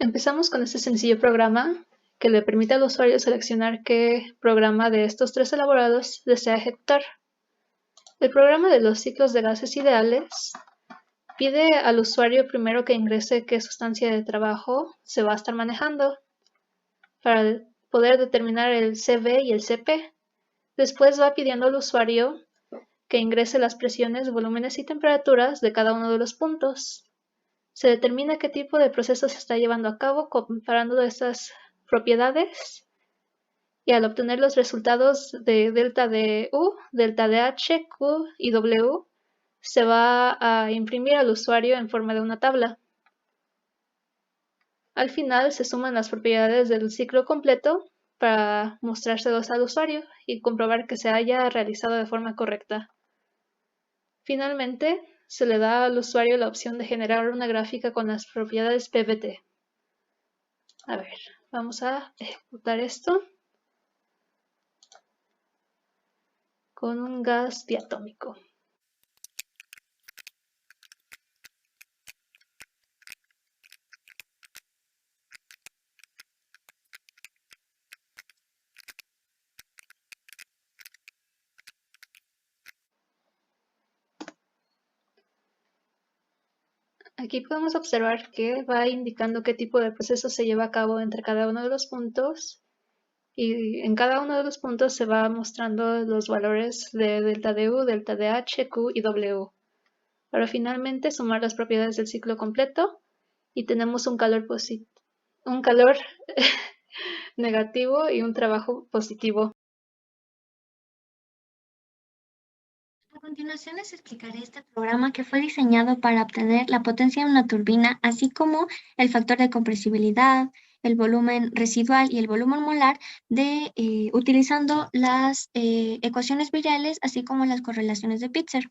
Empezamos con este sencillo programa que le permite al usuario seleccionar qué programa de estos tres elaborados desea ejecutar. El programa de los ciclos de gases ideales pide al usuario primero que ingrese qué sustancia de trabajo se va a estar manejando para poder determinar el CV y el CP. Después va pidiendo al usuario que ingrese las presiones, volúmenes y temperaturas de cada uno de los puntos. Se determina qué tipo de proceso se está llevando a cabo comparando estas propiedades y al obtener los resultados de delta de U, delta de H, Q y W, se va a imprimir al usuario en forma de una tabla. Al final se suman las propiedades del ciclo completo para mostrárselos al usuario y comprobar que se haya realizado de forma correcta. Finalmente, se le da al usuario la opción de generar una gráfica con las propiedades PVT. A ver, vamos a ejecutar esto con un gas diatómico. Aquí podemos observar que va indicando qué tipo de proceso se lleva a cabo entre cada uno de los puntos y en cada uno de los puntos se va mostrando los valores de delta de U, delta de H, Q y W. Para finalmente sumar las propiedades del ciclo completo y tenemos un calor negativo y un trabajo positivo. A continuación les explicaré este programa que fue diseñado para obtener la potencia de una turbina, así como el factor de compresibilidad, el volumen residual y el volumen molar utilizando las ecuaciones viriales, así como las correlaciones de Pitzer.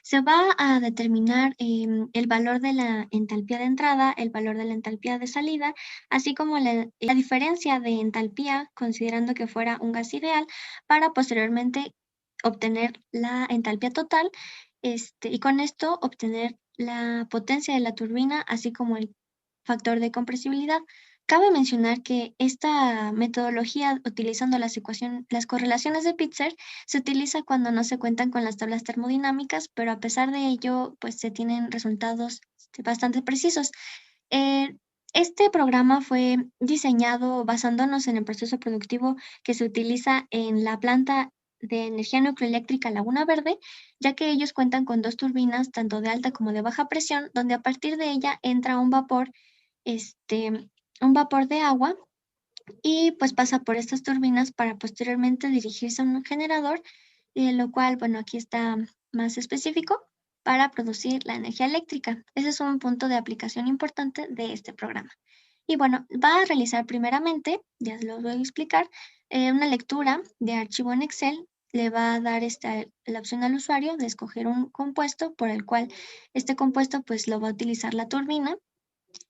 Se va a determinar el valor de la entalpía de entrada, el valor de la entalpía de salida, así como la diferencia de entalpía, considerando que fuera un gas ideal, para posteriormente obtener la entalpía total y con esto obtener la potencia de la turbina, así como el factor de compresibilidad. Cabe mencionar que esta metodología, utilizando las correlaciones de Pitzer, se utiliza cuando no se cuentan con las tablas termodinámicas, pero a pesar de ello, pues se tienen resultados bastante precisos. Eh, este programa fue diseñado basándonos en el proceso productivo que se utiliza en la planta de energía nucleoeléctrica Laguna Verde, ya que ellos cuentan con dos turbinas, tanto de alta como de baja presión, donde a partir de ella entra un vapor de agua y pues pasa por estas turbinas para posteriormente dirigirse a un generador, lo cual, bueno, aquí está más específico para producir la energía eléctrica. Ese es un punto de aplicación importante de este programa. Y bueno, va a realizar primeramente, ya se los voy a explicar, una lectura de archivo en Excel. Le va a dar la opción al usuario de escoger un compuesto por el cual este compuesto pues lo va a utilizar la turbina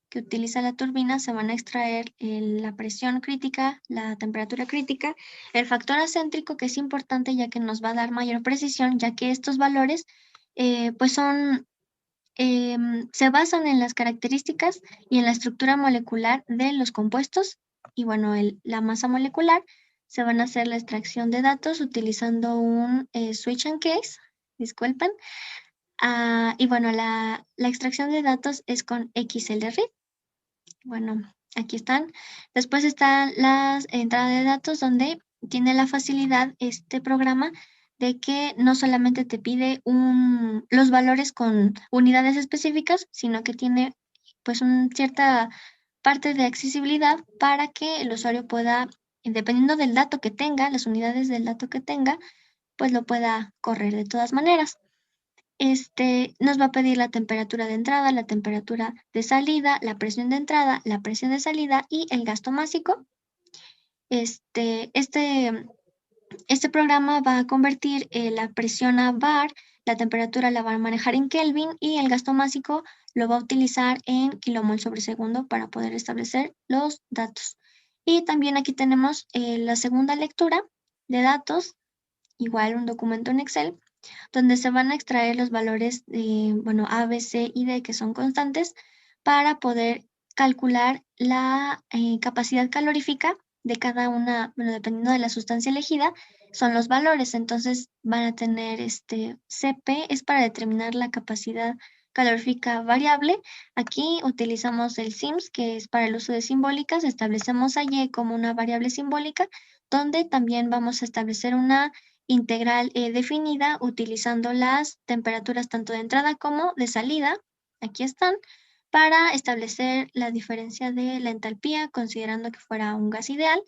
que utiliza la turbina. Se van a extraer la presión crítica, la temperatura crítica, el factor acéntrico, que es importante ya que nos va a dar mayor precisión, ya que estos valores pues se basan en las características y en la estructura molecular de los compuestos y bueno, la masa molecular. Se van a hacer la extracción de datos utilizando un switch and case, disculpen. Y bueno, la extracción de datos es con XLRID. Bueno, aquí están. Después están las entradas de datos donde tiene la facilidad este programa de que no solamente te pide los valores con unidades específicas, sino que tiene pues una cierta parte de accesibilidad para que el usuario pueda, dependiendo del dato que tenga, las unidades del dato que tenga, pues lo pueda correr de todas maneras. Nos va a pedir la temperatura de entrada, la temperatura de salida, la presión de entrada, la presión de salida y el gasto másico. Este, este, este programa va a convertir la presión a bar, la temperatura la va a manejar en Kelvin y el gasto másico lo va a utilizar en kilomol sobre segundo para poder establecer los datos. Y también aquí tenemos la segunda lectura de datos, igual un documento en Excel, donde se van a extraer los valores A, B, C y D que son constantes para poder calcular la capacidad calorífica de cada una, bueno, dependiendo de la sustancia elegida, son los valores. Entonces van a tener CP es para determinar la capacidad calorífica variable. Aquí utilizamos el SIMS, que es para el uso de simbólicas. Establecemos a Y como una variable simbólica, donde también vamos a establecer una integral definida utilizando las temperaturas tanto de entrada como de salida. Aquí están, para establecer la diferencia de la entalpía, considerando que fuera un gas ideal.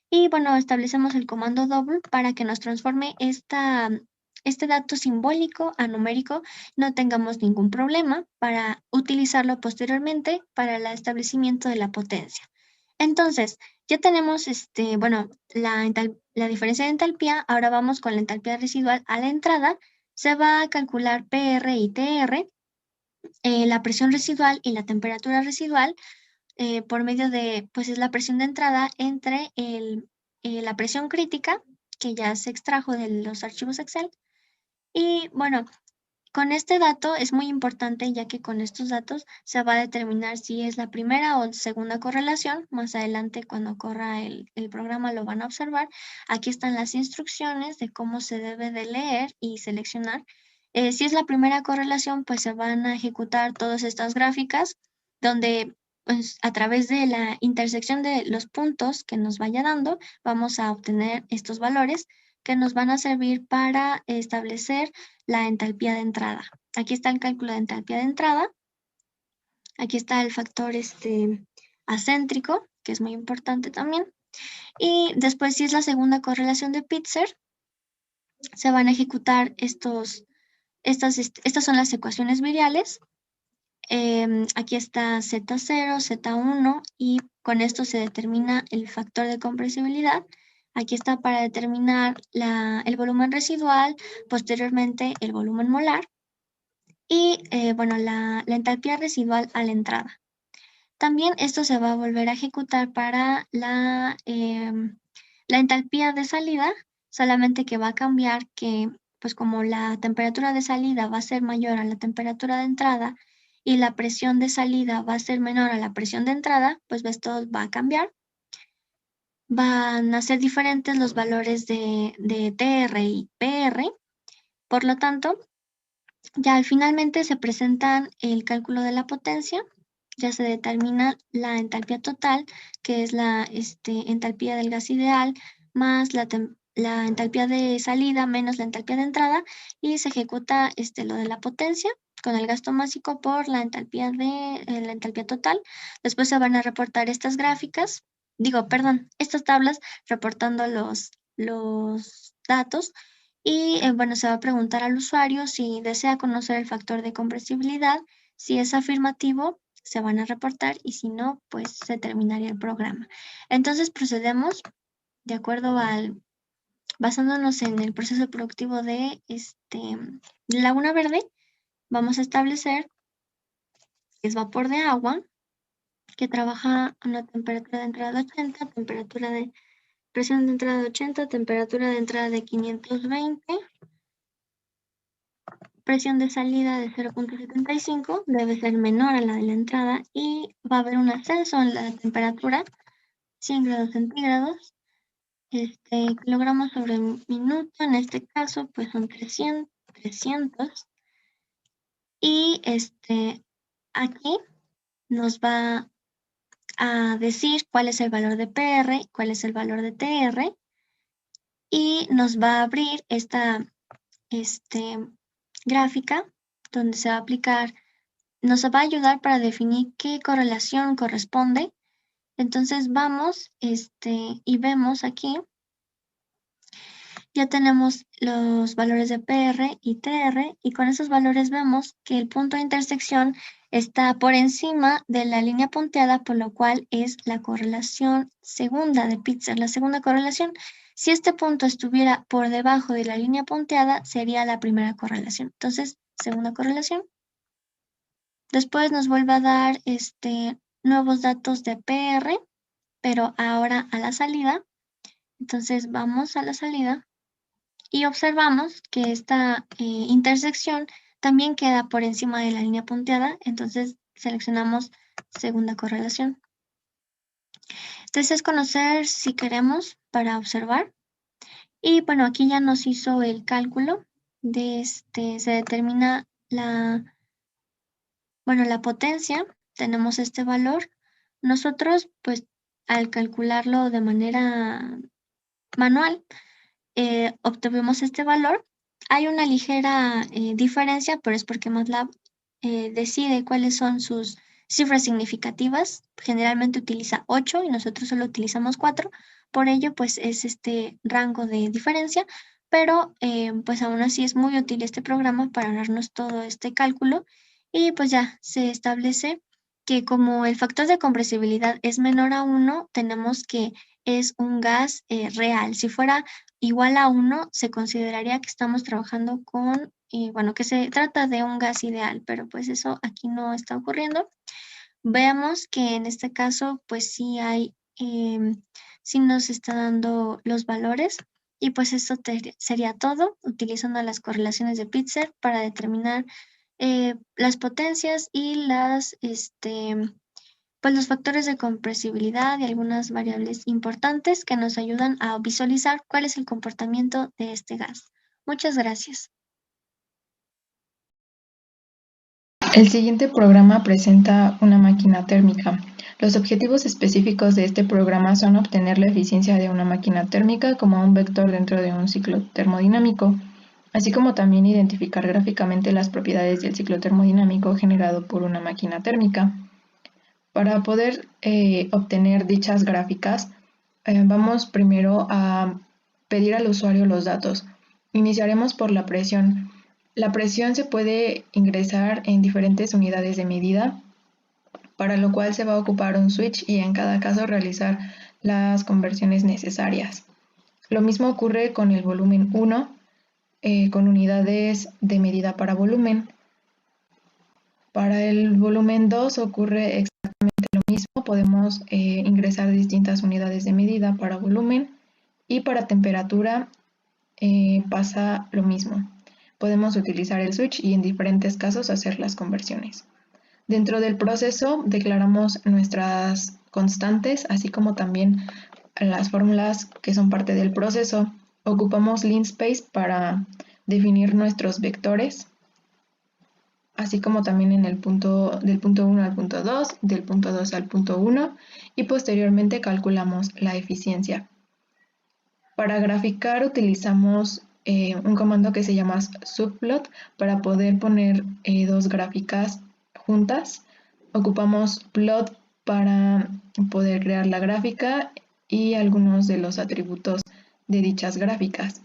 Y bueno, establecemos el comando double para que nos transforme este dato simbólico a numérico, no tengamos ningún problema para utilizarlo posteriormente para el establecimiento de la potencia. Entonces, ya tenemos bueno, la diferencia de entalpía. Ahora vamos con la entalpía residual a la entrada. Se va a calcular PR y TR, la presión residual y la temperatura residual, por medio de, pues es la presión de entrada entre la presión crítica, que ya se extrajo de los archivos Excel. Y bueno, con este dato es muy importante, ya que con estos datos se va a determinar si es la primera o segunda correlación. Más adelante, cuando corra el programa, lo van a observar. Aquí están las instrucciones de cómo se debe de leer y seleccionar. Si es la primera correlación, pues se van a ejecutar todas estas gráficas, donde pues, a través de la intersección de los puntos que nos vaya dando, vamos a obtener estos valores que nos van a servir para establecer la entalpía de entrada. Aquí está el cálculo de entalpía de entrada. Aquí está el factor acéntrico, que es muy importante también. Y después, si es la segunda correlación de Pitzer, se van a ejecutar estas son las ecuaciones viriales. Aquí está Z0, Z1 y con esto se determina el factor de compresibilidad. Aquí está para determinar el volumen residual, posteriormente el volumen molar y bueno, la entalpía residual a la entrada. También esto se va a volver a ejecutar para la entalpía de salida, solamente que va a cambiar que, pues como la temperatura de salida va a ser mayor a la temperatura de entrada y la presión de salida va a ser menor a la presión de entrada, pues esto va a cambiar. Van a ser diferentes los valores de TR y PR, por lo tanto, ya finalmente se presentan el cálculo de la potencia, ya se determina la entalpía total, que es la entalpía del gas ideal, más la entalpía de salida menos la entalpía de entrada, y se ejecuta lo de la potencia con el gasto másico por la entalpía la entalpía total. Después se van a reportar estas gráficas, estas tablas reportando los datos. Y bueno, se va a preguntar al usuario si desea conocer el factor de compresibilidad. Si es afirmativo, se van a reportar y si no, pues se terminaría el programa. Entonces procedemos de acuerdo basándonos en el proceso productivo de Laguna Verde. Vamos a establecer que es vapor de agua, que trabaja a una temperatura de entrada de 80, presión de entrada de 80, temperatura de entrada de 520, presión de salida de 0.75, debe ser menor a la de la entrada y va a haber un ascenso en la temperatura, 100 grados centígrados, kilogramos sobre minuto, en este caso pues son 300 y aquí nos va a decir cuál es el valor de PR, cuál es el valor de TR y nos va a abrir esta gráfica donde se va a aplicar, nos va a ayudar para definir qué correlación corresponde. Entonces vamos y vemos aquí, ya tenemos los valores de PR y TR y con esos valores vemos que el punto de intersección está por encima de la línea punteada, por lo cual es la correlación segunda de Pitzer, la segunda correlación. Si este punto estuviera por debajo de la línea punteada, sería la primera correlación. Entonces, segunda correlación. Después nos vuelve a dar nuevos datos de PR, pero ahora a la salida. Entonces vamos a la salida y observamos que esta intersección también queda por encima de la línea punteada. Entonces seleccionamos segunda correlación. Entonces es conocer si queremos para observar. Y bueno, aquí ya nos hizo el cálculo de se determina la potencia, tenemos este valor. Nosotros, pues, al calcularlo de manera manual, obtuvimos este valor. Hay una ligera diferencia, pero es porque MATLAB decide cuáles son sus cifras significativas. Generalmente utiliza 8 y nosotros solo utilizamos 4. Por ello, pues es este rango de diferencia, pero pues aún así es muy útil este programa para darnos todo este cálculo y pues ya se establece que como el factor de compresibilidad es menor a 1, tenemos que es un gas real. Si fuera igual a 1, se consideraría que estamos trabajando con, bueno, que se trata de un gas ideal, pero pues eso aquí no está ocurriendo. Veamos que en este caso, pues sí hay, sí nos está dando los valores y pues esto sería todo, utilizando las correlaciones de Pitzer para determinar las potencias y pues los factores de compresibilidad y algunas variables importantes que nos ayudan a visualizar cuál es el comportamiento de este gas. Muchas gracias. El siguiente programa presenta una máquina térmica. Los objetivos específicos de este programa son obtener la eficiencia de una máquina térmica como un vector dentro de un ciclo termodinámico, así como también identificar gráficamente las propiedades del ciclo termodinámico generado por una máquina térmica. Para poder obtener dichas gráficas, vamos primero a pedir al usuario los datos. Iniciaremos por la presión. La presión se puede ingresar en diferentes unidades de medida, para lo cual se va a ocupar un switch y en cada caso realizar las conversiones necesarias. Lo mismo ocurre con el volumen 1, con unidades de medida para volumen. Para el volumen 2 ocurre exactamente lo mismo, podemos ingresar distintas unidades de medida para volumen y para temperatura pasa lo mismo. Podemos utilizar el switch y en diferentes casos hacer las conversiones. Dentro del proceso declaramos nuestras constantes, así como también las fórmulas que son parte del proceso. Ocupamos linspace para definir nuestros vectores, así como también en el punto del punto 1 al punto 2, del punto 2 al punto 1 y posteriormente calculamos la eficiencia. Para graficar utilizamos un comando que se llama subplot para poder poner dos gráficas juntas. Ocupamos plot para poder crear la gráfica y algunos de los atributos de dichas gráficas.